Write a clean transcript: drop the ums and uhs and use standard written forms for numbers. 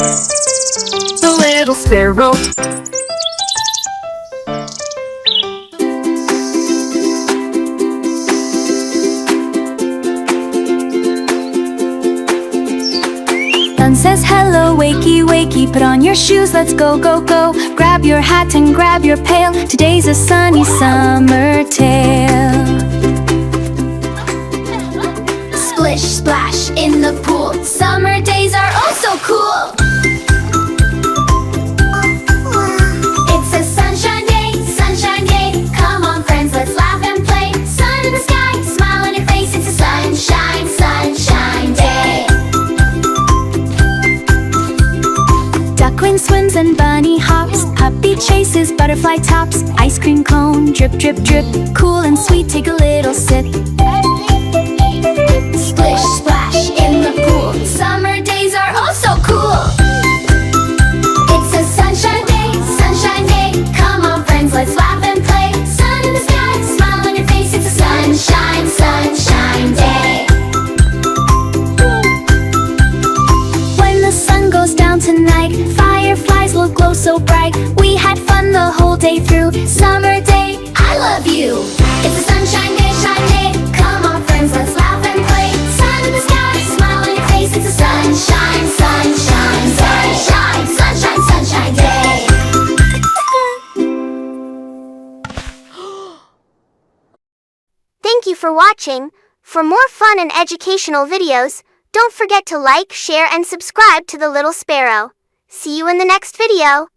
The little sparrow. Sun says hello, wakey, wakey. Put on your shoes, let's go, go, go. Grab your hat and grab your pail. Today's a sunny summer tale. Splish, splash in the pool. Summer days are oh so cool. It's a sunshine day. Come on friends, let's laugh and play. Sun in the sky, smile on your face. It's a sunshine, sunshine day. Duckling swims and bunny hops. Puppy chases butterfly tops. Ice cream cone, drip, drip, drip. Cool and sweet, take a little sip. Splish, splash in the pool. Summer days are oh so cool. It's a sunshine day. Come on friends, let's laugh and play. Sun in the sky, smile on your face. It's a sunshine, sunshine day. When the sun goes down tonight, fireflies will glow so bright. We had fun the whole day through. Summer day, I love you. It's a sunshine day, shine day. Come on friends, let's laugh and play. Sun in the sky, smile on your face. It's a sunshine, sunshine, sunshine, sunshine, sunshine day. Thank you for watching. For more fun and educational videos, don't forget to like, share, and subscribe to The Little Sparrow. See you in the next video.